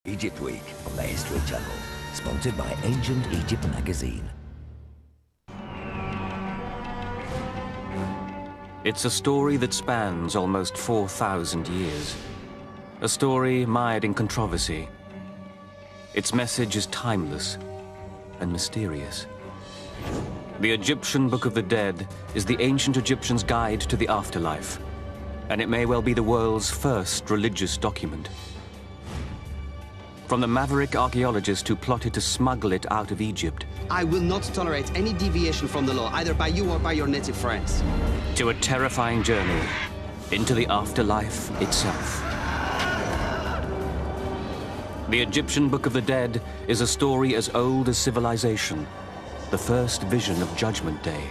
Egypt Week on the History Channel, sponsored by Ancient Egypt magazine. It's a story that spans almost 4,000 years. A story mired in controversy. Its message is timeless and mysterious. The Egyptian Book of the Dead is the ancient Egyptians' guide to the afterlife, and it may well be the world's first religious document. From the maverick archaeologist who plotted to smuggle it out of Egypt, I will not tolerate any deviation from the law, either by you or by your native friends. to a terrifying journey into the afterlife itself. The Egyptian Book of the Dead is a story as old as civilization, the first vision of Judgment Day.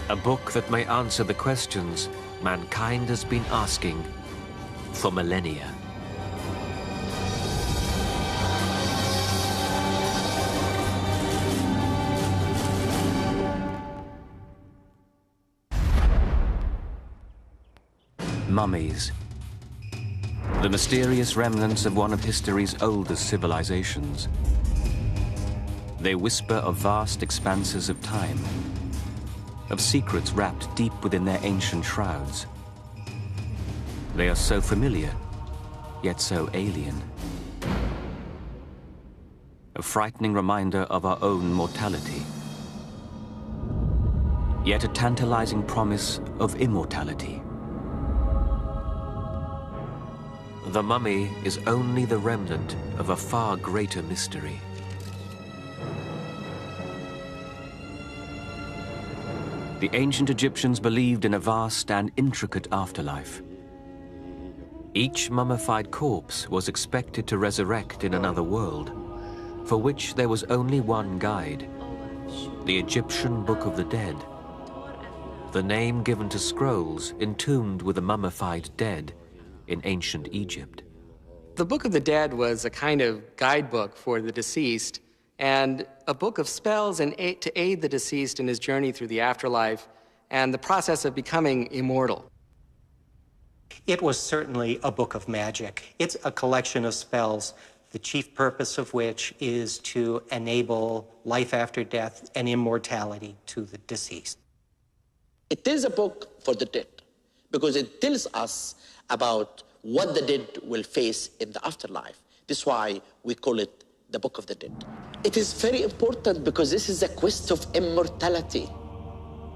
A book that may answer the questions mankind has been asking for millennia. Mummies. The mysterious remnants of one of history's oldest civilizations. They whisper of vast expanses of time, of secrets wrapped deep within their ancient shrouds. They are so familiar, yet so alien. A frightening reminder of our own mortality, yet a tantalizing promise of immortality. The mummy is only the remnant of a far greater mystery. The ancient Egyptians believed in a vast and intricate afterlife. Each mummified corpse was expected to resurrect in another world, for which there was only one guide, the Egyptian Book of the Dead, the name given to scrolls entombed with the mummified dead in ancient Egypt. The Book of the Dead was a kind of guidebook for the deceased and a book of spells and to aid the deceased in his journey through the afterlife and the process of becoming immortal. It was certainly a book of magic. It's a collection of spells, the chief purpose of which is to enable life after death and immortality to the deceased. It is a book for the dead because it tells us about what the dead will face in the afterlife. This is why we call it the Book of the Dead. It is very important because this is a quest of immortality.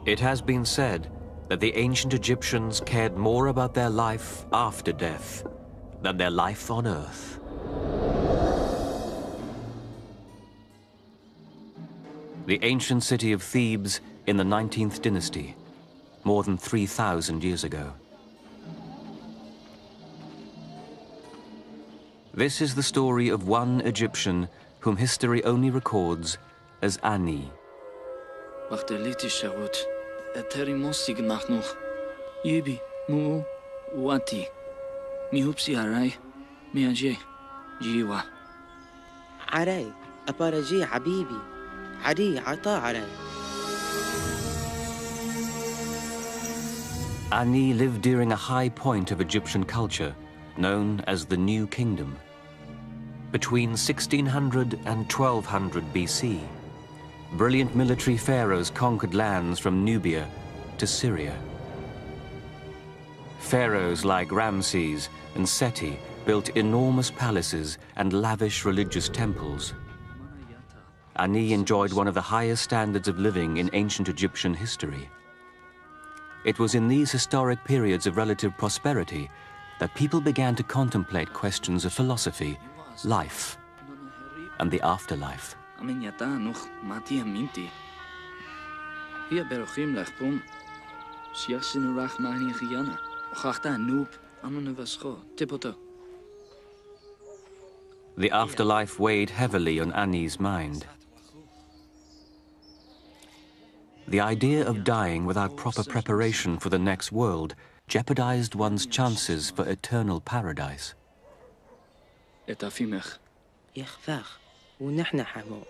It has been said that the ancient Egyptians cared more about their life after death than their life on Earth. The ancient city of Thebes in the 19th dynasty, more than 3,000 years ago. This is the story of one Egyptian whom history only records as Ani. Ani lived during a high point of Egyptian culture, known as the New Kingdom. Between 1600 and 1200 BC, brilliant military pharaohs conquered lands from Nubia to Syria. Pharaohs like Ramses and Seti built enormous palaces and lavish religious temples. Ani enjoyed one of the highest standards of living in ancient Egyptian history. It was in these historic periods of relative prosperity that people began to contemplate questions of philosophy, life, and the afterlife. The afterlife weighed heavily on Ani's mind. The idea of dying without proper preparation for the next world jeopardized one's chances for eternal paradise. يخفاخ ونحن حمو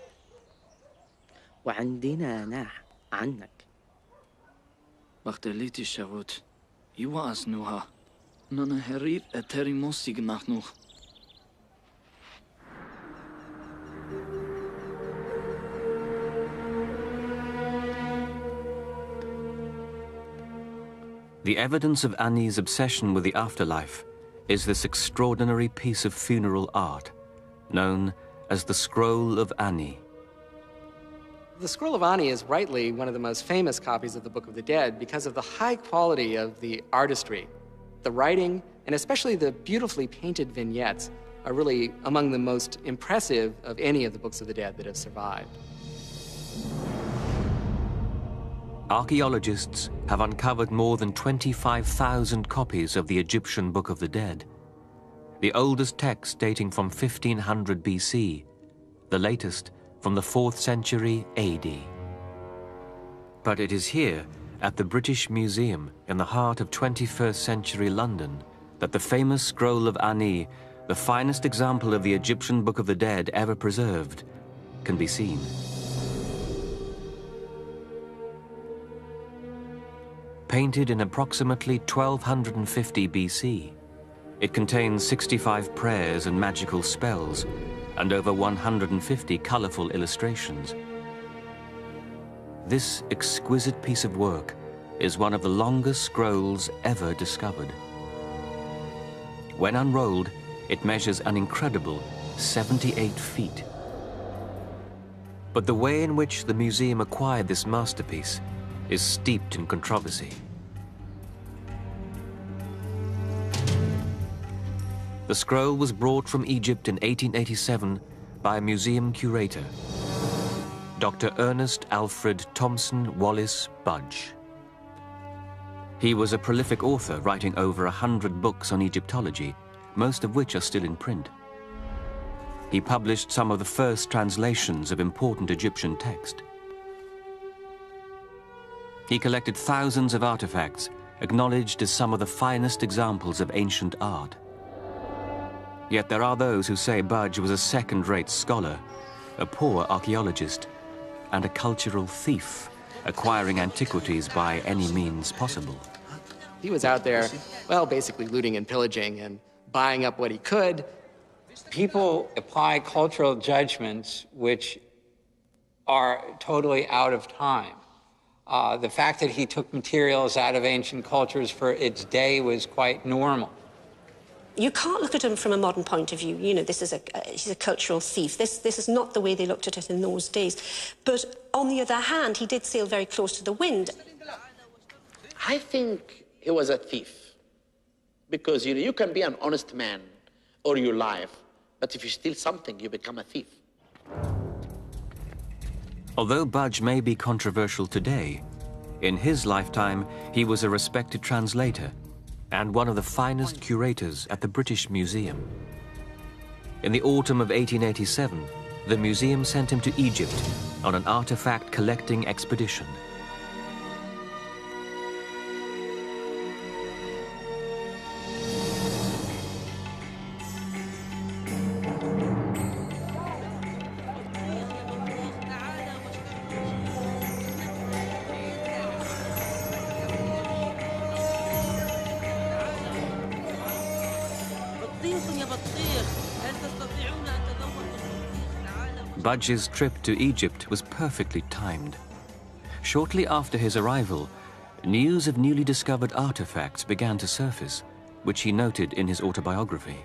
وعندنا ناح عنك وقت اللي تشغوت يواس نوها نانا هرير اتري موسيق نحنوخ The evidence of Ani's obsession with the afterlife is this extraordinary piece of funeral art, known as the Scroll of Ani. The Scroll of Ani is rightly one of the most famous copies of the Book of the Dead because of the high quality of the artistry. The writing, and especially the beautifully painted vignettes, are really among the most impressive of any of the Books of the Dead that have survived. Archaeologists have uncovered more than 25,000 copies of the Egyptian Book of the Dead, the oldest text dating from 1500 BC, the latest from the 4th century AD. But it is here, at the British Museum in the heart of 21st century London, that the famous Scroll of Ani, the finest example of the Egyptian Book of the Dead ever preserved, can be seen. Painted in approximately 1250 BC, it contains 65 prayers and magical spells, and over 150 colorful illustrations. This exquisite piece of work is one of the longest scrolls ever discovered. When unrolled, it measures an incredible 78 feet. But the way in which the museum acquired this masterpiece is steeped in controversy. The scroll was brought from Egypt in 1887 by a museum curator, Dr. Ernest Alfred Thompson Wallace Budge. He was a prolific author, writing over 100 books on Egyptology, most of which are still in print. He published some of the first translations of important Egyptian text. He collected thousands of artifacts, acknowledged as some of the finest examples of ancient art. Yet there are those who say Budge was a second-rate scholar, a poor archaeologist, and a cultural thief, acquiring antiquities by any means possible. He was out there, well, basically looting and pillaging and buying up what he could. People apply cultural judgments which are totally out of time. The fact that he took materials out of ancient cultures for its day was quite normal. You can't look at him from a modern point of view. You know, he's a cultural thief. This is not the way they looked at it in those days. But on the other hand, he did sail very close to the wind. I think he was a thief. Because you can be an honest man all your life, but if you steal something, you become a thief. Although Budge may be controversial today, in his lifetime, he was a respected translator and one of the finest curators at the British Museum. In the autumn of 1887, the museum sent him to Egypt on an artifact collecting expedition. Budge's trip to Egypt was perfectly timed. Shortly after his arrival, news of newly discovered artifacts began to surface, which he noted in his autobiography.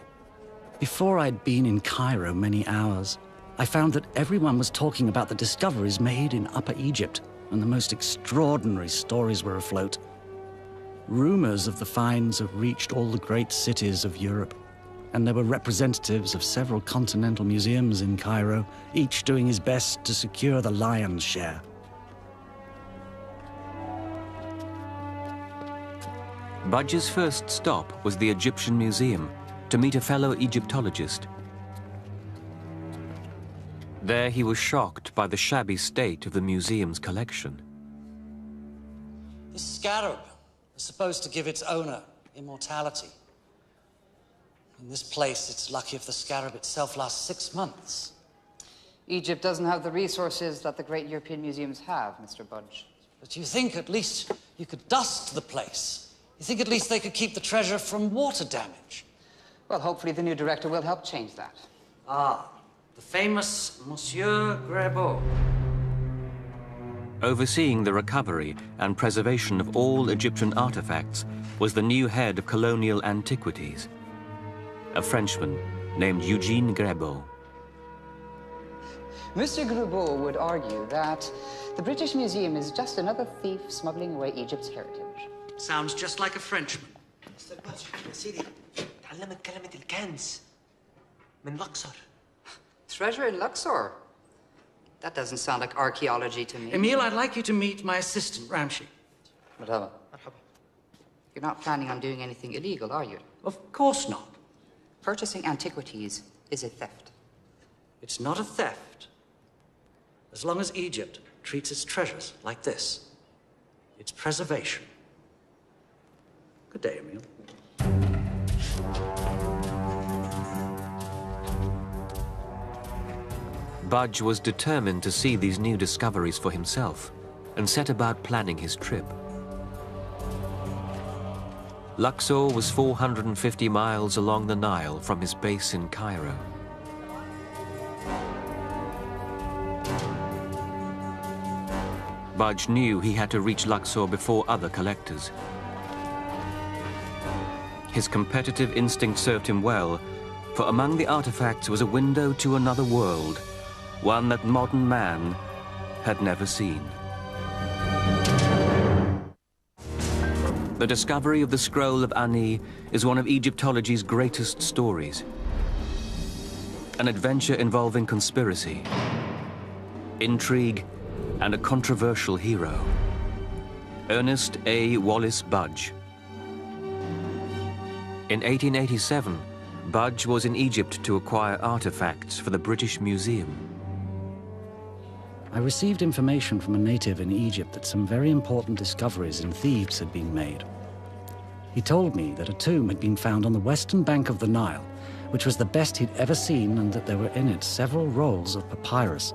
Before I'd been in Cairo many hours, I found that everyone was talking about the discoveries made in Upper Egypt, and the most extraordinary stories were afloat. Rumors of the finds have reached all the great cities of Europe, and there were representatives of several continental museums in Cairo, each doing his best to secure the lion's share. Budge's first stop was the Egyptian Museum to meet a fellow Egyptologist. There he was shocked by the shabby state of the museum's collection. This scarab is supposed to give its owner immortality. In this place, it's lucky if the scarab itself lasts 6 months. Egypt doesn't have the resources that the great European museums have, Mr. Budge. But you think at least you could dust the place? You think at least they could keep the treasure from water damage? Well, hopefully the new director will help change that. Ah, the famous Monsieur Grabeau. Overseeing the recovery and preservation of all Egyptian artifacts was the new head of colonial antiquities, a Frenchman named Eugene Grebeau. Mr. Grubeau would argue that the British Museum is just another thief smuggling away Egypt's heritage. Sounds just like a Frenchman. مستر باتش يا سيدي تعلمت كلمة الكنز من الأقصر. Treasure in Luxor? That doesn't sound like archaeology to me. Emile, I'd like you to meet my assistant, Ramshi. Marhaba. You're not planning on doing anything illegal, are you? Of course not. Purchasing antiquities is a theft. It's not a theft. As long as Egypt treats its treasures like this, it's preservation. Good day, Emile. Budge was determined to see these new discoveries for himself and set about planning his trip. Luxor was 450 miles along the Nile from his base in Cairo. Budge knew he had to reach Luxor before other collectors. His competitive instinct served him well, for among the artifacts was a window to another world, one that modern man had never seen. The discovery of the scroll of Ani is one of Egyptology's greatest stories. An adventure involving conspiracy, intrigue, and a controversial hero, Ernest A. Wallace Budge. In 1887, Budge was in Egypt to acquire artifacts for the British Museum. I received information from a native in Egypt that some very important discoveries in Thebes had been made. He told me that a tomb had been found on the western bank of the Nile, which was the best he'd ever seen, and that there were in it several rolls of papyrus.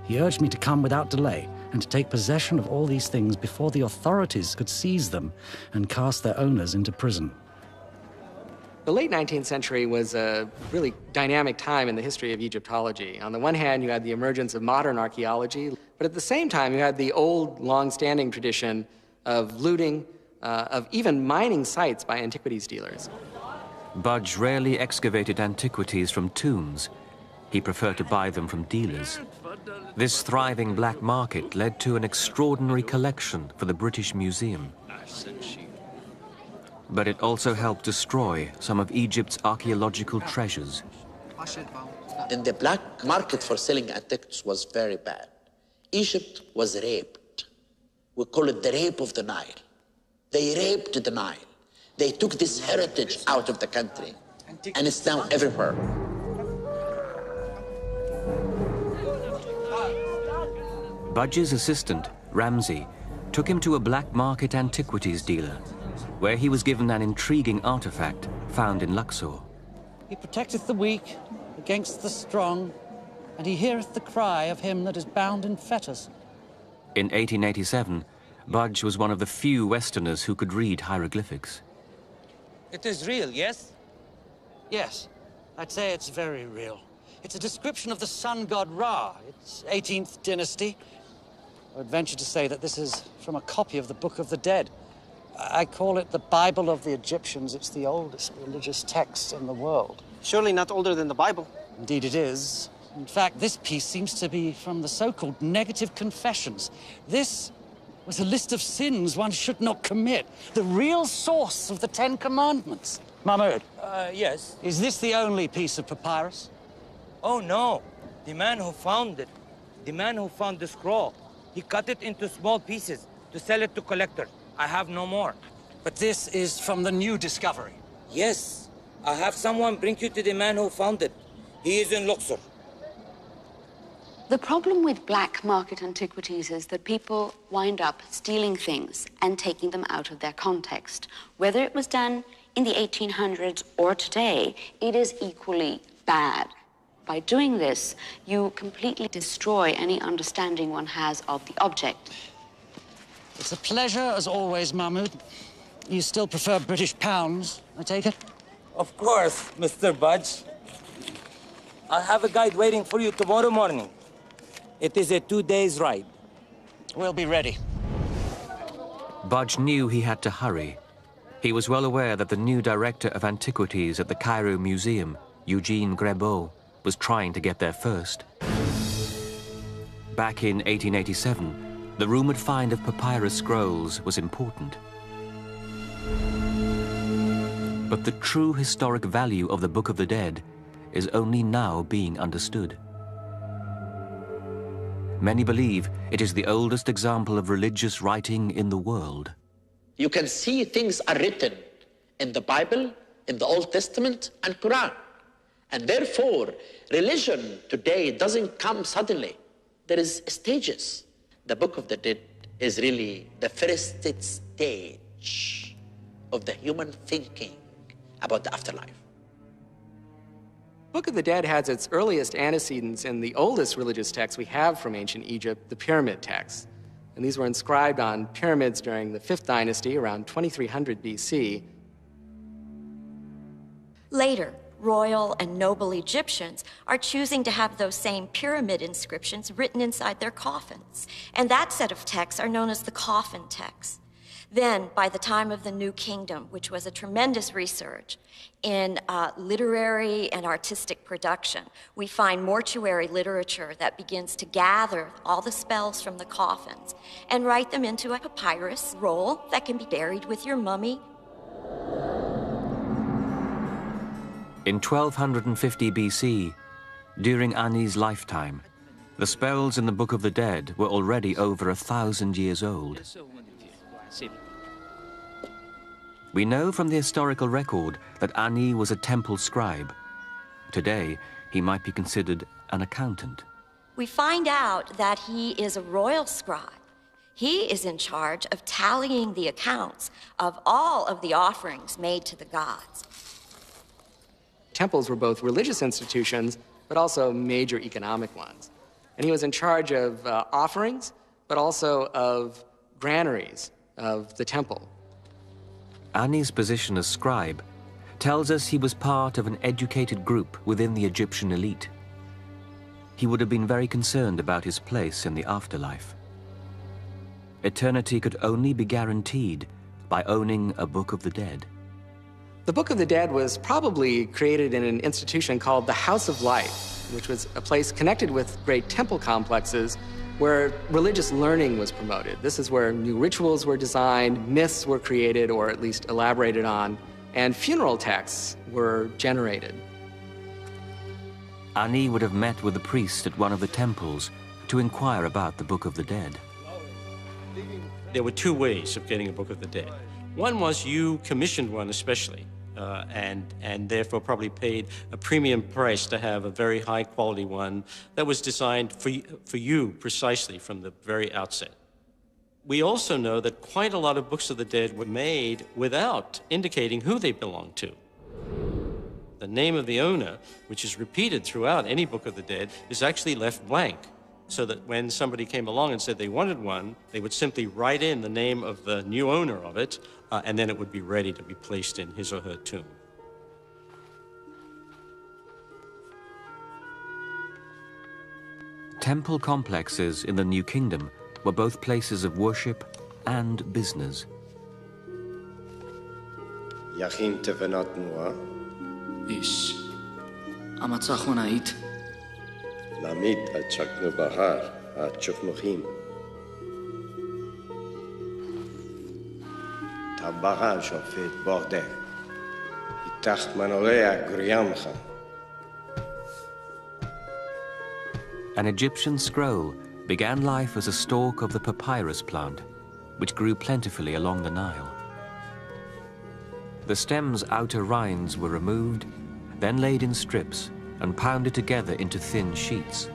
He urged me to come without delay and to take possession of all these things before the authorities could seize them and cast their owners into prison. The late 19th century was a really dynamic time in the history of Egyptology. On the one hand, you had the emergence of modern archaeology, but at the same time, you had the old, long-standing tradition of looting, of even mining sites by antiquities dealers. Budge rarely excavated antiquities from tombs. He preferred to buy them from dealers. This thriving black market led to an extraordinary collection for the British Museum. But it also helped destroy some of Egypt's archaeological treasures. And the black market for selling antiquities was very bad. Egypt was raped. We call it the rape of the Nile. They raped the Nile. They took this heritage out of the country, and it's now everywhere. Budge's assistant, Ramsey, took him to a black market antiquities dealer, where he was given an intriguing artifact found in Luxor. He protecteth the weak against the strong, and he heareth the cry of him that is bound in fetters. In 1887, Budge was one of the few Westerners who could read hieroglyphics. It is real, yes? Yes, I'd say it's very real. It's a description of the sun god Ra. It's 18th dynasty. I'd venture to say that this is from a copy of the Book of the Dead. I call it the Bible of the Egyptians. It's the oldest religious text in the world. Surely not older than the Bible. Indeed it is. In fact, this piece seems to be from the so-called negative confessions. This was a list of sins one should not commit. The real source of the Ten Commandments. Mahmoud. Yes. Is this the only piece of papyrus? Oh, no. The man who found it, the man who found the scroll, he cut it into small pieces to sell it to collectors. I have no more. But this is from the new discovery. Yes. I have someone bring you to the man who found it. He is in Luxor. The problem with black market antiquities is that people wind up stealing things and taking them out of their context. Whether it was done in the 1800s or today, it is equally bad. By doing this, you completely destroy any understanding one has of the object. It's a pleasure, as always, Mahmoud. You still prefer British pounds, I take it? Of course, Mr. Budge. I'll have a guide waiting for you tomorrow morning. It is a 2-day ride. We'll be ready. Budge knew he had to hurry. He was well aware that the new director of antiquities at the Cairo Museum, Eugene Grebeau, was trying to get there first. Back in 1887, the rumored find of papyrus scrolls was important. But the true historic value of the Book of the Dead is only now being understood. Many believe it is the oldest example of religious writing in the world. You can see things are written in the Bible, in the Old Testament, and Quran. And therefore, religion today doesn't come suddenly. There is stages. The Book of the Dead is really the first stage of the human thinking about the afterlife. Book of the Dead has its earliest antecedents in the oldest religious texts we have from ancient Egypt, the pyramid texts. And these were inscribed on pyramids during the 5th dynasty, around 2300 BC. Later, royal and noble Egyptians are choosing to have those same pyramid inscriptions written inside their coffins. And that set of texts are known as the coffin texts. Then, by the time of the New Kingdom, which was a tremendous research in literary and artistic production, we find mortuary literature that begins to gather all the spells from the coffins and write them into a papyrus roll that can be buried with your mummy. In 1250 BC, during Ani's lifetime, the spells in the Book of the Dead were already over 1,000 years old. We know from the historical record that Ani was a temple scribe. Today, he might be considered an accountant. We find out that he is a royal scribe. He is in charge of tallying the accounts of all of the offerings made to the gods. Temples were both religious institutions, but also major economic ones. And he was in charge of offerings, but also of granaries of the temple. Ani's position as scribe tells us he was part of an educated group within the Egyptian elite. He would have been very concerned about his place in the afterlife. Eternity could only be guaranteed by owning a Book of the Dead. The Book of the Dead was probably created in an institution called the House of Life, which was a place connected with great temple complexes where religious learning was promoted. This is where new rituals were designed, myths were created or at least elaborated on, and funeral texts were generated. Ani would have met with the priest at one of the temples to inquire about the Book of the Dead. There were two ways of getting a Book of the Dead. One was you commissioned one especially, and therefore probably paid a premium price to have a very high quality one that was designed for you precisely from the very outset. We also know that quite a lot of Books of the Dead were made without indicating who they belonged to. The name of the owner, which is repeated throughout any Book of the Dead, is actually left blank, so that when somebody came along and said they wanted one, they would simply write in the name of the new owner of it, and then it would be ready to be placed in his or her tomb. Temple complexes in the New Kingdom were both places of worship and business. Yachin tevenat noa. Ish. Amatzachonait. Lamid achaknu bahar achukmuchim. Tabara shofet bordel. Itach manorea griyamcha. An Egyptian scroll began life as a stalk of the papyrus plant, which grew plentifully along the Nile. The stem's outer rinds were removed, then laid in strips and pounded together into thin sheets.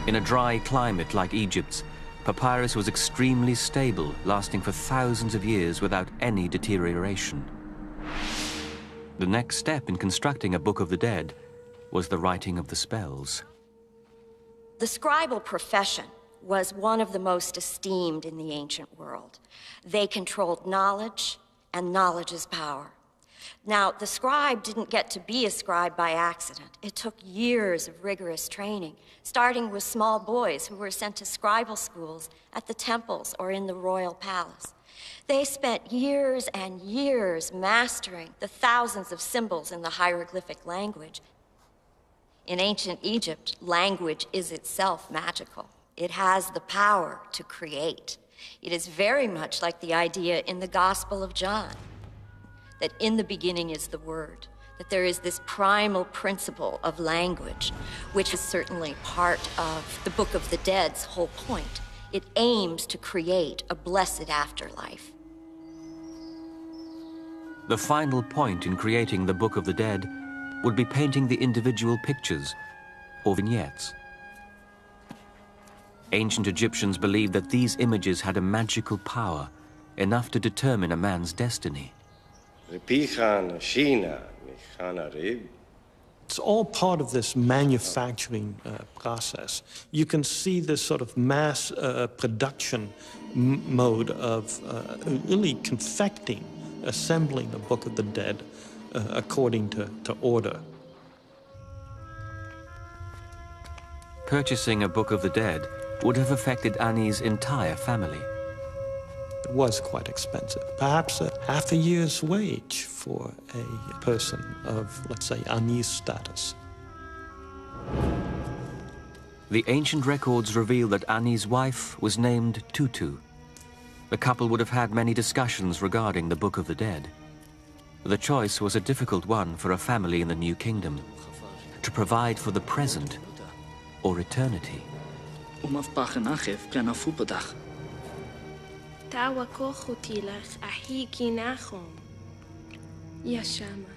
In a dry climate like Egypt's, papyrus was extremely stable, lasting for thousands of years without any deterioration. The next step in constructing a Book of the Dead was the writing of the spells. The scribal profession was one of the most esteemed in the ancient world. They controlled knowledge, and knowledge is power. Now, the scribe didn't get to be a scribe by accident. It took years of rigorous training, starting with small boys who were sent to scribal schools at the temples or in the royal palace. They spent years and years mastering the thousands of symbols in the hieroglyphic language. In ancient Egypt, language is itself magical. It has the power to create. It is very much like the idea in the Gospel of John, that in the beginning is the Word, that there is this primal principle of language, which is certainly part of the Book of the Dead's whole point. It aims to create a blessed afterlife. The final point in creating the Book of the Dead would be painting the individual pictures, or vignettes. Ancient Egyptians believed that these images had a magical power, enough to determine a man's destiny. It's all part of this manufacturing process. You can see this sort of mass production mode of really confecting, assembling the Book of the Dead according to order. Purchasing a Book of the Dead would have affected Ani's entire family. It was quite expensive, perhaps half a year's wage for a person of, let's say, Ani's status. The ancient records reveal that Ani's wife was named Tutu. The couple would have had many discussions regarding the Book of the Dead. The choice was a difficult one for a family in the New Kingdom, to provide for the present or eternity. Tawa kochutilach ahiki nachom. Yashama.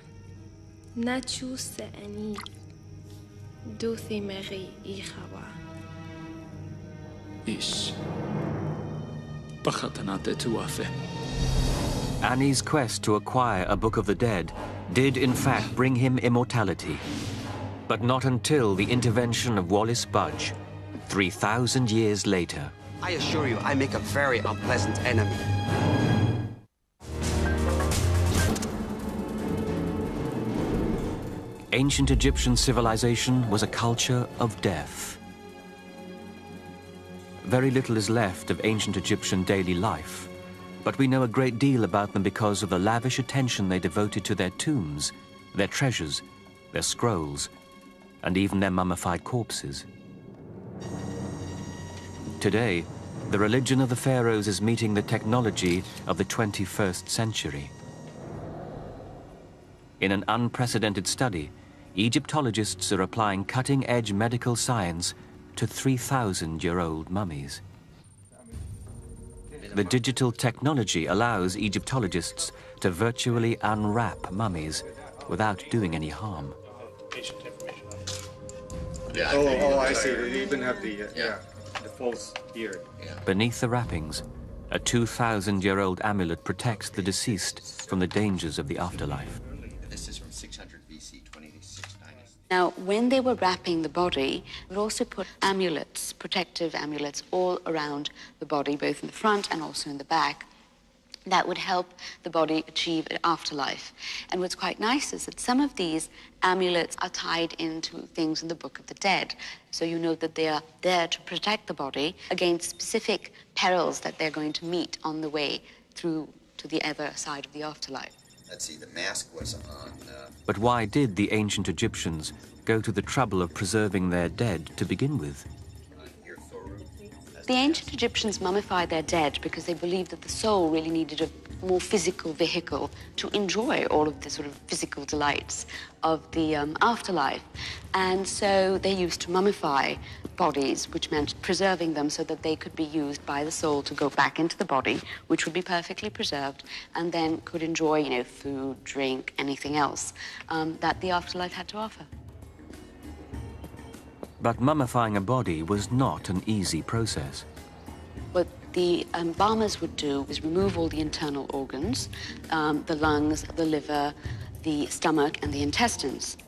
Nachusa ani. Duthi meri ichawa. Ish. Bachatanate tuafe. Ani's quest to acquire a Book of the Dead did in fact bring him immortality, but not until the intervention of Wallace Budge, 3,000 years later. I assure you, I make a very unpleasant enemy. Ancient Egyptian civilization was a culture of death. Very little is left of ancient Egyptian daily life, but we know a great deal about them because of the lavish attention they devoted to their tombs, their treasures, their scrolls, and even their mummified corpses. Today, the religion of the pharaohs is meeting the technology of the 21st century. In an unprecedented study, Egyptologists are applying cutting-edge medical science to 3,000-year-old mummies. The digital technology allows Egyptologists to virtually unwrap mummies without doing any harm. I see. They even have the false beard. Beneath the wrappings, a 2,000-year-old amulet protects the deceased from the dangers of the afterlife. This is from 600 BC, 2690. Now, when they were wrapping the body, they would also put amulets, protective amulets, all around the body, both in the front and also in the back, that would help the body achieve an afterlife. And what's quite nice is that some of these amulets are tied into things in the Book of the Dead. So you know that they are there to protect the body against specific perils that they're going to meet on the way through to the other side of the afterlife. Let's see, the mask was on... But why did the ancient Egyptians go to the trouble of preserving their dead to begin with? The ancient Egyptians mummified their dead because they believed that the soul really needed a more physical vehicle to enjoy all of the sort of physical delights of the afterlife. And so they used to mummify bodies, which meant preserving them so that they could be used by the soul to go back into the body, which would be perfectly preserved, and then could enjoy, you know, food, drink, anything else that the afterlife had to offer. But mummifying a body was not an easy process. What the embalmers would do is remove all the internal organs, the lungs, the liver, the stomach, and the intestines.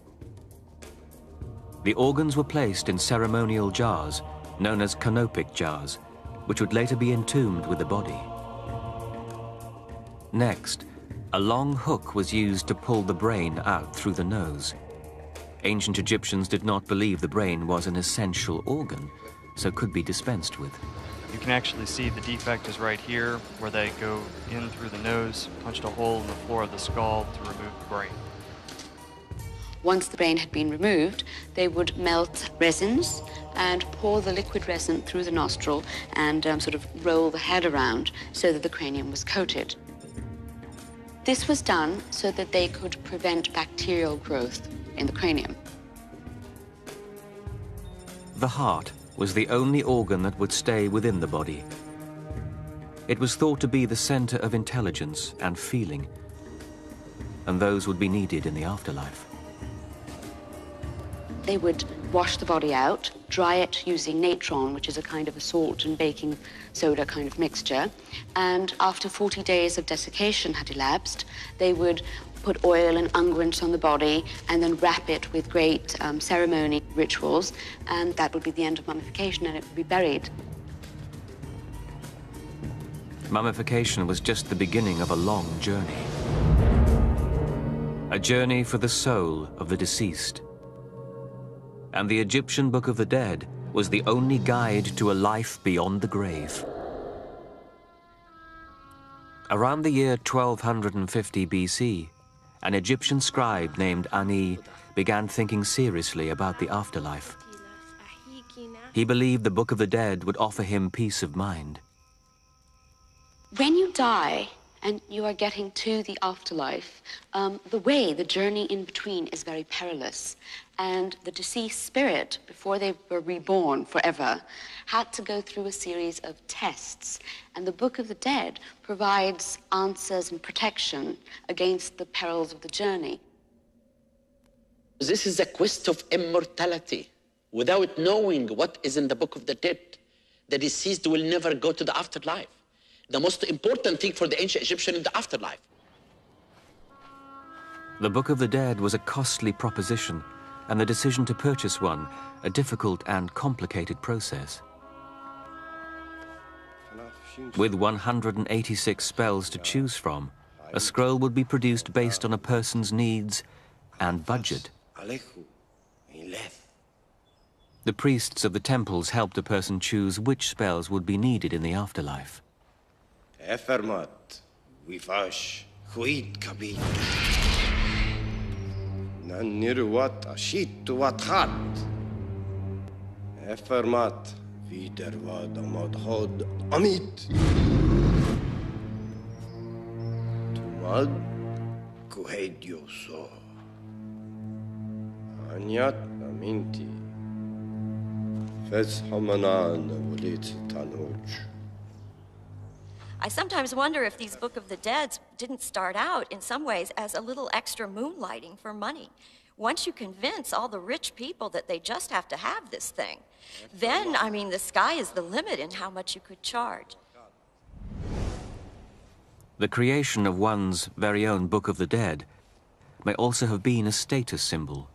The organs were placed in ceremonial jars, known as canopic jars, which would later be entombed with the body. Next, A long hook was used to pull the brain out through the nose. Ancient Egyptians did not believe the brain was an essential organ, so could be dispensed with. You can actually see the defect is right here, where they go in through the nose, punched a hole in the floor of the skull to remove the brain. Once the brain had been removed, they would melt resins and pour the liquid resin through the nostril and sort of roll the head around so that the cranium was coated. This was done so that they could prevent bacterial growth in the cranium. The heart was the only organ that would stay within the body. It was thought to be the center of intelligence and feeling, and those would be needed in the afterlife. They would wash the body out, dry it using natron, which is a kind of a salt and baking soda kind of mixture, and after 40 days of desiccation had elapsed, they would put oil and unguents on the body and then wrap it with great ceremony rituals, and that would be the end of mummification, and it would be buried. Mummification was just the beginning of a long journey. A journey for the soul of the deceased. And the Egyptian Book of the Dead was the only guide to a life beyond the grave. Around the year 1250 BC, an Egyptian scribe named Ani began thinking seriously about the afterlife. He believed the Book of the Dead would offer him peace of mind. When you die and you are getting to the afterlife, the journey in between is very perilous. And the deceased spirit, before they were reborn forever, had to go through a series of tests. And the Book of the Dead provides answers and protection against the perils of the journey. This is a quest of immortality. Without knowing what is in the Book of the Dead, the deceased will never go to the afterlife. The most important thing for the ancient Egyptian in the afterlife. The Book of the Dead was a costly proposition, and the decision to purchase one, a difficult and complicated process. With 186 spells to choose from, a scroll would be produced based on a person's needs and budget. The priests of the temples helped a person choose which spells would be needed in the afterlife. Efermat, Wivash, Huit Kabit. Naniruat Ashit Tuathat. Efermat, Widerwad Amadhod Amit. Tumad Kuhed Yoso. Anyat Aminti. Fez Hamanan Walit Tanuj. I sometimes wonder if these Book of the Dead didn't start out, in some ways, as a little extra moonlighting for money. Once you convince all the rich people that they just have to have this thing, then, I mean, the sky is the limit in how much you could charge. The creation of one's very own Book of the Dead may also have been a status symbol.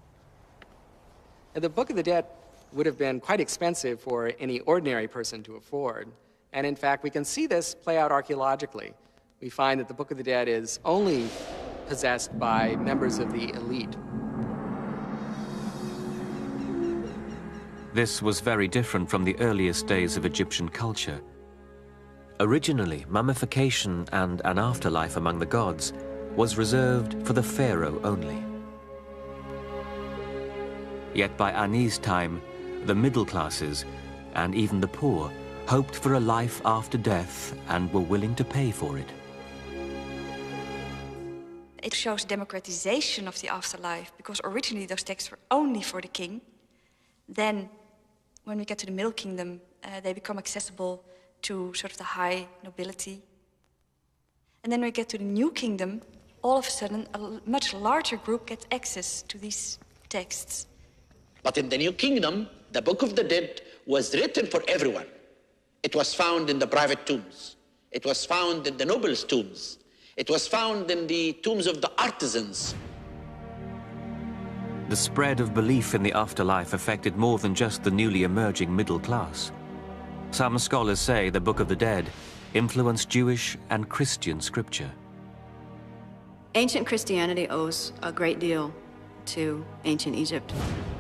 The Book of the Dead would have been quite expensive for any ordinary person to afford. And in fact, we can see this play out archaeologically. We find that the Book of the Dead is only possessed by members of the elite. This was very different from the earliest days of Egyptian culture. Originally, mummification and an afterlife among the gods was reserved for the pharaoh only. Yet by Ani's time, the middle classes, and even the poor, hoped for a life after death and were willing to pay for it. It shows democratization of the afterlife, because originally those texts were only for the king. Then, when we get to the Middle Kingdom, they become accessible to sort of the high nobility. And then when we get to the New Kingdom, all of a sudden, a much larger group gets access to these texts. But in the New Kingdom, the Book of the Dead was written for everyone. It was found in the private tombs. It was found in the nobles' tombs. It was found in the tombs of the artisans. The spread of belief in the afterlife affected more than just the newly emerging middle class. Some scholars say the Book of the Dead influenced Jewish and Christian scripture. Ancient Christianity owes a great deal to ancient Egypt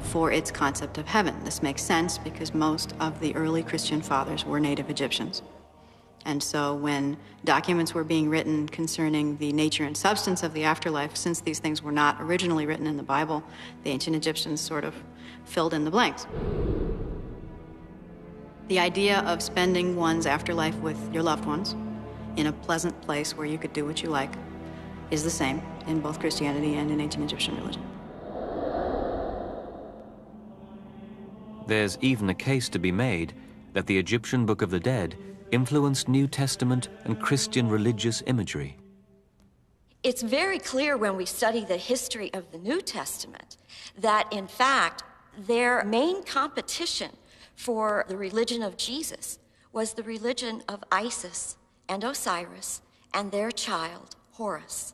for its concept of heaven. This makes sense because most of the early Christian fathers were native Egyptians. And so when documents were being written concerning the nature and substance of the afterlife, since these things were not originally written in the Bible, the ancient Egyptians sort of filled in the blanks. The idea of spending one's afterlife with your loved ones in a pleasant place where you could do what you like is the same in both Christianity and in ancient Egyptian religion. There's even a case to be made that the Egyptian Book of the Dead influenced New Testament and Christian religious imagery. It's very clear when we study the history of the New Testament that, in fact, their main competition for the religion of Jesus was the religion of Isis and Osiris and their child, Horus.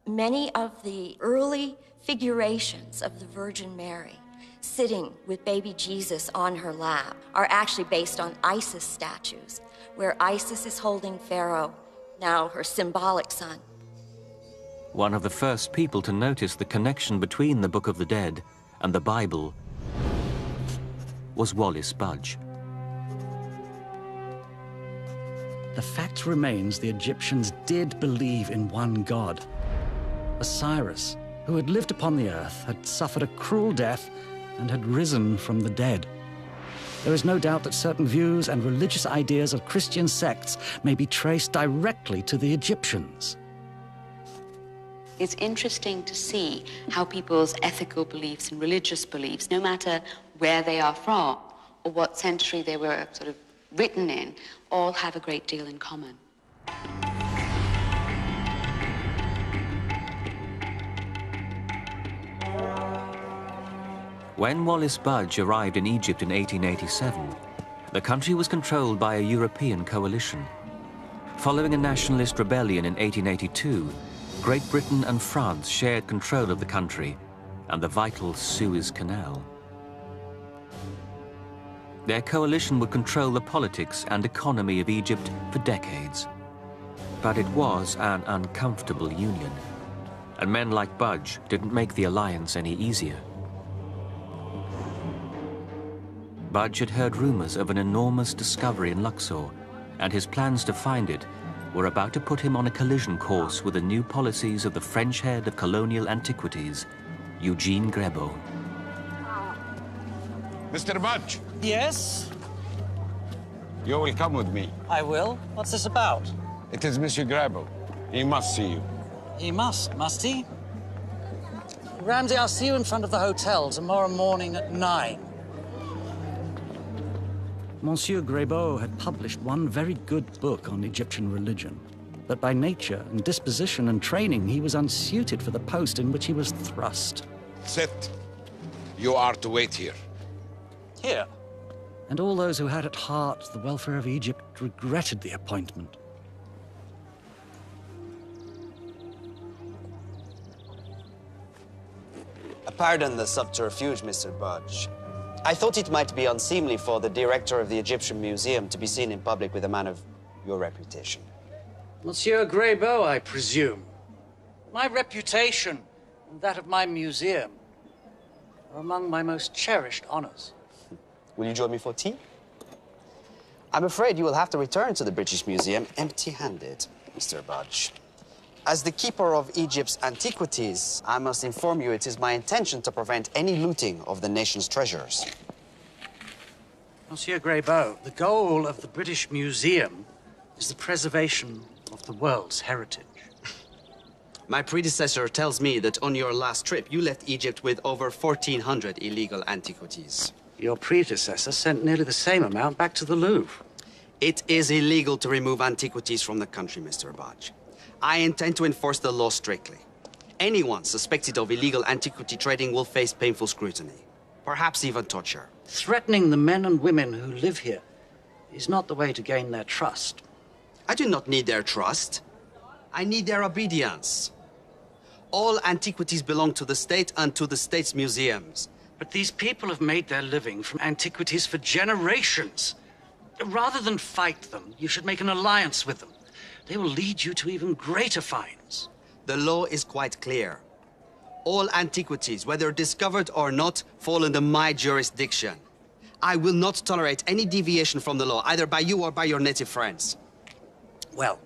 Many of the early figurations of the Virgin Mary sitting with baby Jesus on her lap are actually based on Isis statues, where Isis is holding Pharaoh, now her symbolic son. One of the first people to notice the connection between the Book of the Dead and the Bible was Wallis Budge. The fact remains the Egyptians did believe in one god. Osiris, who had lived upon the earth, had suffered a cruel death and had risen from the dead. There is no doubt that certain views and religious ideas of Christian sects may be traced directly to the Egyptians. It's interesting to see how people's ethical beliefs and religious beliefs, no matter where they are from or what century they were sort of written in, all have a great deal in common. When Wallis Budge arrived in Egypt in 1887, the country was controlled by a European coalition. Following a nationalist rebellion in 1882, Great Britain and France shared control of the country and the vital Suez Canal. Their coalition would control the politics and economy of Egypt for decades. But it was an uncomfortable union, and men like Budge didn't make the alliance any easier. Budge had heard rumors of an enormous discovery in Luxor, and his plans to find it were about to put him on a collision course with the new policies of the French head of colonial antiquities, Eugene Grebo. Mr. Budge, Yes, you will come with me. I will. What's this about? It is Monsieur Grebo. He must see you. He must he? Ramsey, I'll see you in front of the hotel tomorrow morning at 9. Monsieur Grebo had published one very good book on Egyptian religion, but by nature and disposition and training, he was unsuited for the post in which he was thrust. Sit. You are to wait here. Here? And all those who had at heart the welfare of Egypt regretted the appointment. Pardon the subterfuge, Mr. Budge. I thought it might be unseemly for the director of the Egyptian Museum to be seen in public with a man of your reputation. Monsieur Grebo, I presume. My reputation and that of my museum are among my most cherished honors. Will you join me for tea? I'm afraid you will have to return to the British Museum empty-handed, Mr. Budge. As the keeper of Egypt's antiquities, I must inform you it is my intention to prevent any looting of the nation's treasures. Monsieur Grebo, the goal of the British Museum is the preservation of the world's heritage. My predecessor tells me that on your last trip, you left Egypt with over 1,400 illegal antiquities. Your predecessor sent nearly the same amount back to the Louvre. It is illegal to remove antiquities from the country, Mr. Budge. I intend to enforce the law strictly. Anyone suspected of illegal antiquity trading will face painful scrutiny, perhaps even torture. Threatening the men and women who live here is not the way to gain their trust. I do not need their trust. I need their obedience. All antiquities belong to the state and to the state's museums. But these people have made their living from antiquities for generations. Rather than fight them, you should make an alliance with them. They will lead you to even greater finds. The law is quite clear. All antiquities, whether discovered or not, fall under my jurisdiction. I will not tolerate any deviation from the law, either by you or by your native friends. Well,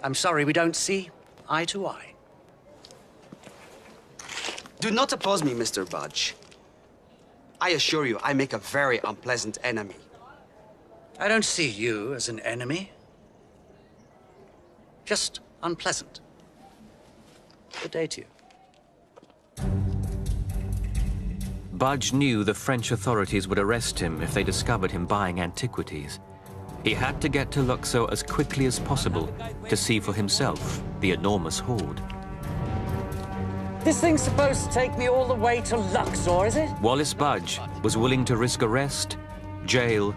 I'm sorry we don't see eye to eye. Do not oppose me, Mr. Budge. I assure you, I make a very unpleasant enemy. I don't see you as an enemy. Just unpleasant. Good day to you. Budge knew the French authorities would arrest him if they discovered him buying antiquities. He had to get to Luxor as quickly as possible to see for himself the enormous hoard. This thing's supposed to take me all the way to Luxor, is it? Wallace Budge was willing to risk arrest, jail,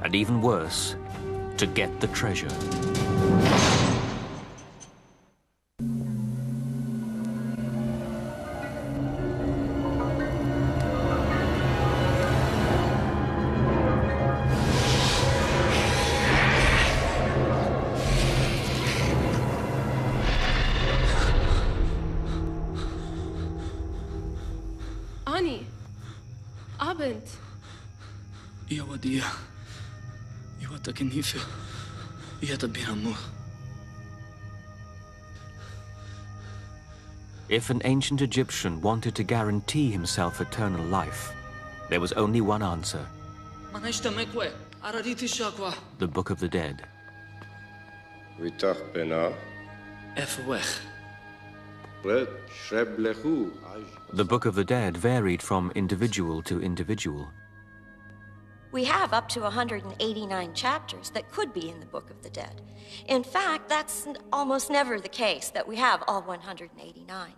and even worse, to get the treasure. أني أبنت يا وديع يا تكنيفة يا تبي همه. If an ancient Egyptian wanted to guarantee himself eternal life, there was only one answer: the Book of the Dead. The Book of the Dead varied from individual to individual. We have up to 189 chapters that could be in the Book of the Dead. In fact, that's almost never the case, that we have all 189.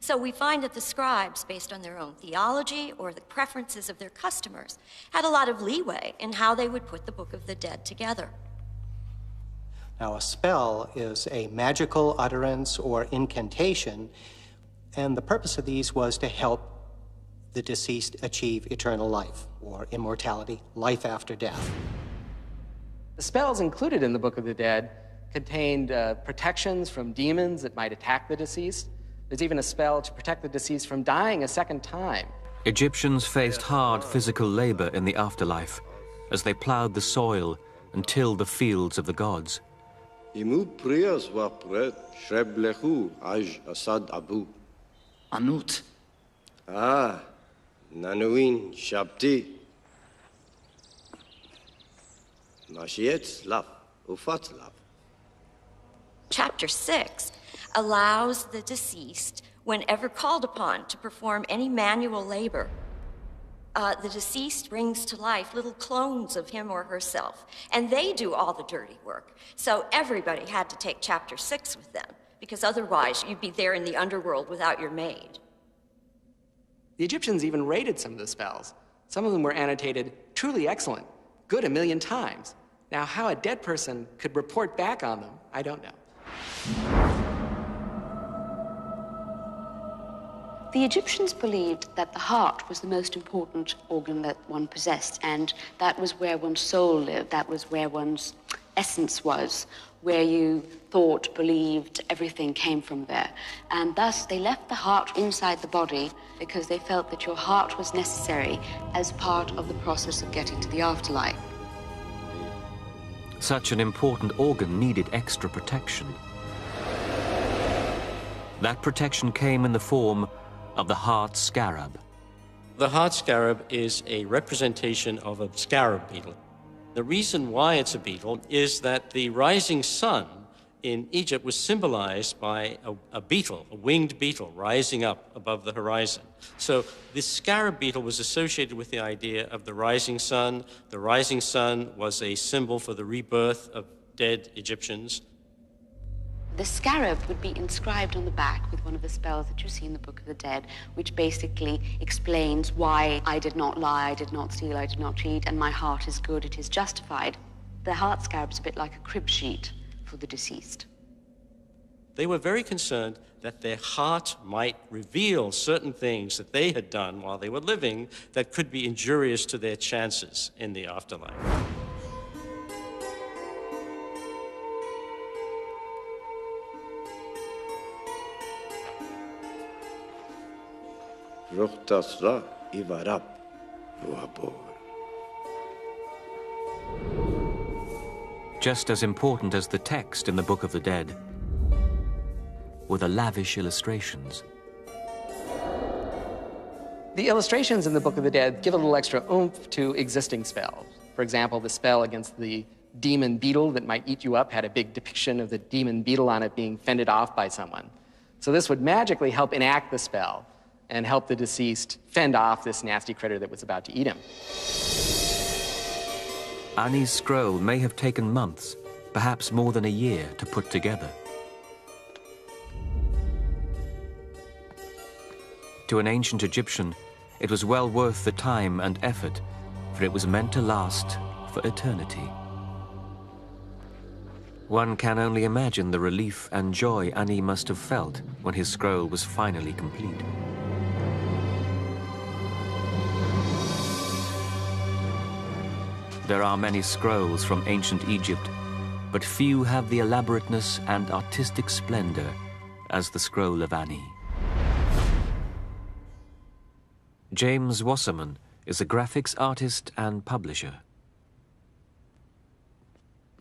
So we find that the scribes, based on their own theology or the preferences of their customers, had a lot of leeway in how they would put the Book of the Dead together. Now, a spell is a magical utterance or incantation, and the purpose of these was to help the deceased achieve eternal life, or immortality, life after death. The spells included in the Book of the Dead contained protections from demons that might attack the deceased. There's even a spell to protect the deceased from dying a second time. Egyptians faced hard physical labor in the afterlife as they plowed the soil and tilled the fields of the gods. Anut. Ah, Nanuin Shabti. Mashiet Lav, Ufat Lav. Chapter 6 allows the deceased, whenever called upon to perform any manual labor, the deceased brings to life little clones of him or herself, and they do all the dirty work. So everybody had to take Chapter 6 with them, because otherwise you'd be there in the underworld without your maid. The Egyptians even rated some of the spells. Some of them were annotated, truly excellent, good 1,000,000 times. Now, how a dead person could report back on them, I don't know. The Egyptians believed that the heart was the most important organ that one possessed, and that was where one's soul lived, that was where one's essence was, where you thought, believed, everything came from there. And thus they left the heart inside the body because they felt that your heart was necessary as part of the process of getting to the afterlife. Such an important organ needed extra protection. That protection came in the form of the heart scarab. The heart scarab is a representation of a scarab beetle. The reason why it's a beetle is that the rising sun in Egypt was symbolized by a beetle, a winged beetle, rising up above the horizon. So this scarab beetle was associated with the idea of the rising sun. The rising sun was a symbol for the rebirth of dead Egyptians. The scarab would be inscribed on the back with one of the spells that you see in the Book of the Dead, which basically explains why I did not lie, I did not steal, I did not cheat, and my heart is good, it is justified. The heart scarab's a bit like a crib sheet for the deceased. They were very concerned that their heart might reveal certain things that they had done while they were living that could be injurious to their chances in the afterlife. Ruhtasla ivarap vuhabor. Just as important as the text in the Book of the Dead were the lavish illustrations. The illustrations in the Book of the Dead give a little extra oomph to existing spells. For example, the spell against the demon beetle that might eat you up had a big depiction of the demon beetle on it being fended off by someone. So this would magically help enact the spell and help the deceased fend off this nasty critter that was about to eat him. Ani's scroll may have taken months, perhaps more than a year, to put together. To an ancient Egyptian, it was well worth the time and effort, for it was meant to last for eternity. One can only imagine the relief and joy Ani must have felt when his scroll was finally complete. There are many scrolls from ancient Egypt, but few have the elaborateness and artistic splendor as the scroll of Ani. James Wasserman is a graphics artist and publisher.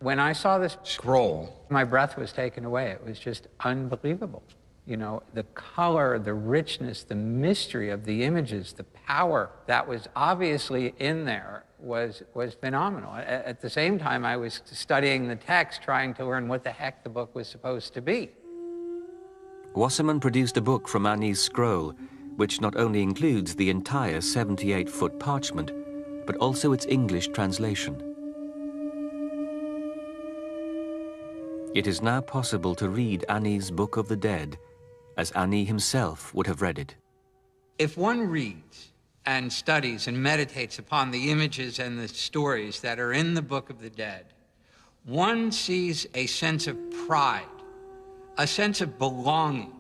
When I saw this scroll, my breath was taken away. It was just unbelievable. You know, the color, the richness, the mystery of the images, the power that was obviously in there was phenomenal. At the same time, I was studying the text, trying to learn what the heck the book was supposed to be. Wasserman produced a book from Ani's scroll, which not only includes the entire 78-foot parchment, but also its English translation. It is now possible to read Ani's Book of the Dead as Ani himself would have read it. If one reads and studies and meditates upon the images and the stories that are in the Book of the Dead, one sees a sense of pride, a sense of belonging.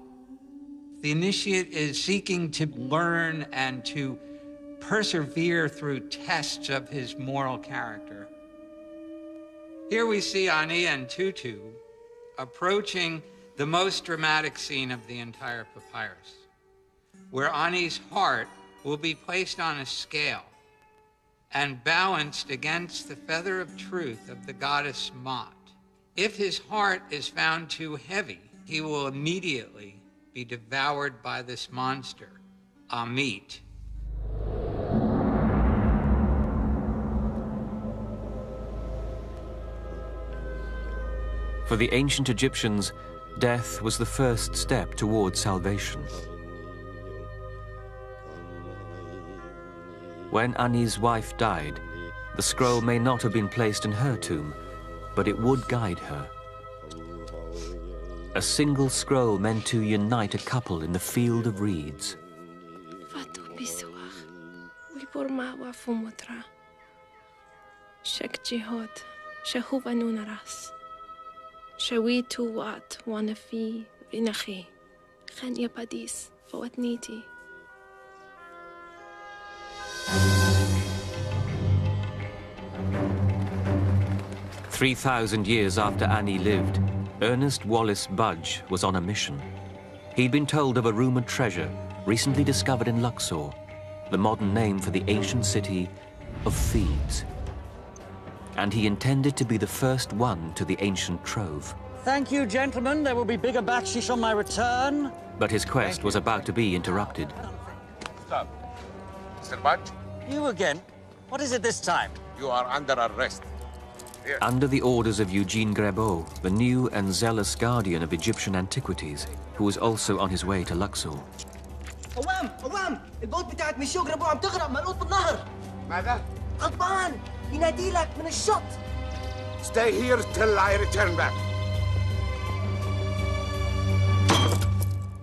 The initiate is seeking to learn and to persevere through tests of his moral character. Here we see Ani and Tutu approaching the most dramatic scene of the entire papyrus, where Ani's heart will be placed on a scale and balanced against the feather of truth of the goddess Mot. If his heart is found too heavy, he will immediately be devoured by this monster, Amit. For the ancient Egyptians, death was the first step towards salvation. When Ani's wife died, the scroll may not have been placed in her tomb, but it would guide her. A single scroll meant to unite a couple in the field of reeds. شويت وقت وانا في بنخي خان يا باديس فوتنيتي. Three 3,000 years after Ani lived, Ernest Wallace Budge was on a mission. He'd been told of a rumored treasure recently discovered in Luxor, the modern name for the ancient city of Thebes. And he intended to be the first one to the ancient trove. Thank you, gentlemen. There will be bigger bakshish on my return. But his quest was about to be interrupted. Stop. Mr. Budge? You again? What is it this time? You are under arrest. Here. Under the orders of Eugene Grebeau, the new and zealous guardian of Egyptian antiquities, who was also on his way to Luxor. قوام البوت بتاعت ميشيو جرابو عم تغرق ملقوط بالنهر. ماذا؟ غضبان ينادي لك من الشط. Stay here till I return back.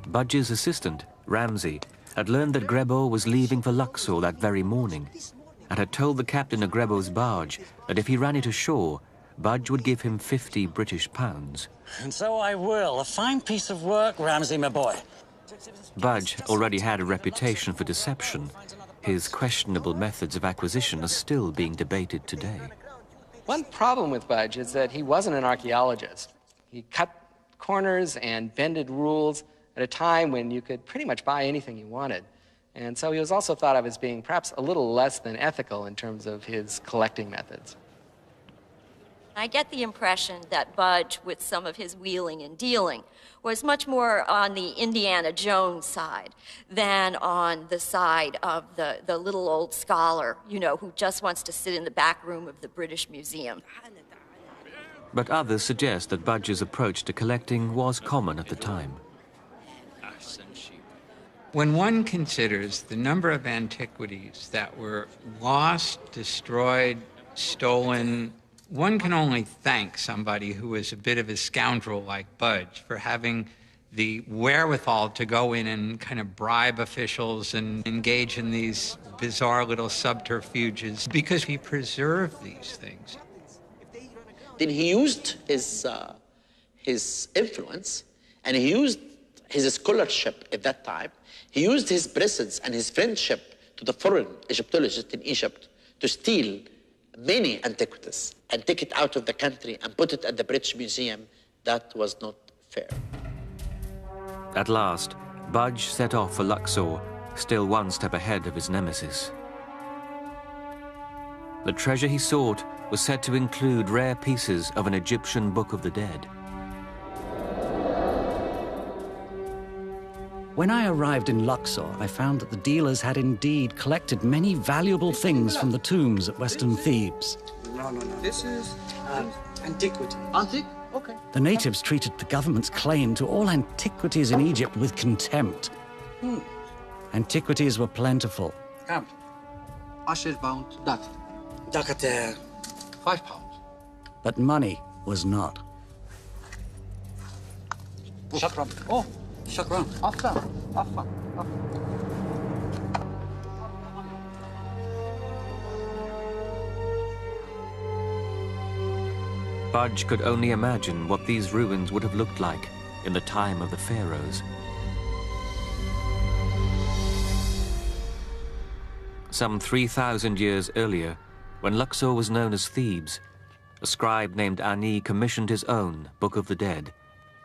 Budge's assistant, Ramsey, had learned that Grebeau was leaving for Luxor that very morning, and had told the captain of Grebeau's barge that if he ran it ashore, Budge would give him 50 British pounds. And so I will. A fine piece of work, Ramsey, my boy. Budge already had a reputation for deception. His questionable methods of acquisition are still being debated today. One problem with Budge is that he wasn't an archaeologist. He cut corners and bended rules at a time when you could pretty much buy anything you wanted. And so he was also thought of as being perhaps a little less than ethical in terms of his collecting methods. I get the impression that Budge, with some of his wheeling and dealing, was much more on the Indiana Jones side than on the side of the little old scholar, you know, who just wants to sit in the back room of the British Museum. But others suggest that Budge's approach to collecting was common at the time. When one considers the number of antiquities that were lost, destroyed, stolen, one can only thank somebody who was a bit of a scoundrel like Budge for having the wherewithal to go in and kind of bribe officials and engage in these bizarre little subterfuges because he preserved these things. Then he used his influence, and he used his scholarship at that time. He used his presence and his friendship to the foreign Egyptologists in Egypt to steal many antiquities and take it out of the country and put it at the British Museum. That was not fair. At last, Budge set off for Luxor, still one step ahead of his nemesis. The treasure he sought was said to include rare pieces of an Egyptian Book of the Dead. When I arrived in Luxor, I found that the dealers had indeed collected many valuable things from the tombs at Western Thebes. No. This is antiquity. Antique? Okay. The natives treated the government's claim to all antiquities in Egypt with contempt. Antiquities were plentiful. Come. £10 dak. Dak at £5. But money was not. Shukran. Oh, shukran. Afan. Budge could only imagine what these ruins would have looked like in the time of the pharaohs. Some 3,000 years earlier, when Luxor was known as Thebes, a scribe named Ani commissioned his own Book of the Dead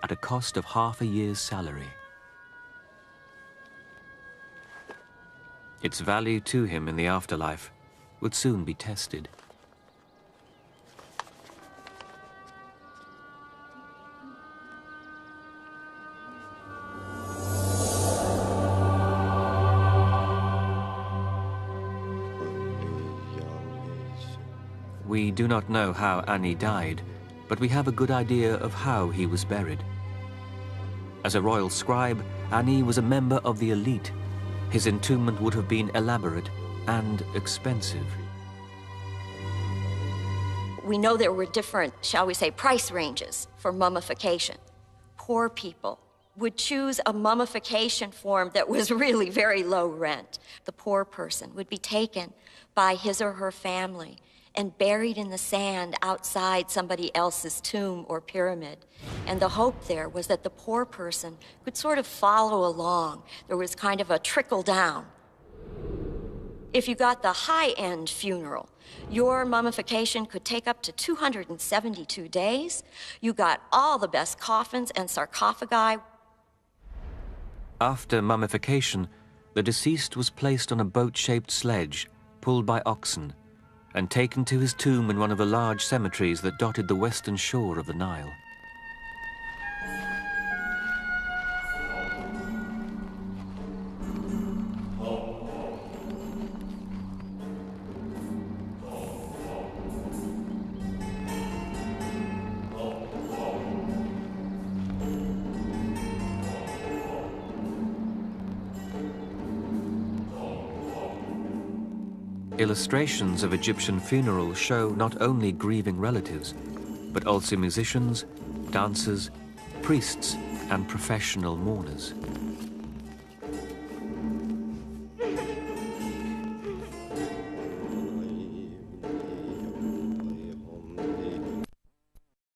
at a cost of half a year's salary. Its value to him in the afterlife would soon be tested. We do not know how Ani died, but we have a good idea of how he was buried. As a royal scribe, Ani was a member of the elite. His entombment would have been elaborate and expensive. We know there were different, shall we say, price ranges for mummification. Poor people would choose a mummification form that was really very low rent. The poor person would be taken by his or her family and buried in the sand outside somebody else's tomb or pyramid. And the hope there was that the poor person could sort of follow along. There was kind of a trickle down. If you got the high-end funeral, your mummification could take up to 272 days. You got all the best coffins and sarcophagi. After mummification, the deceased was placed on a boat-shaped sledge pulled by oxen and taken to his tomb in one of the large cemeteries that dotted the western shore of the Nile. Illustrations of Egyptian funerals show not only grieving relatives, but also musicians, dancers, priests, and professional mourners.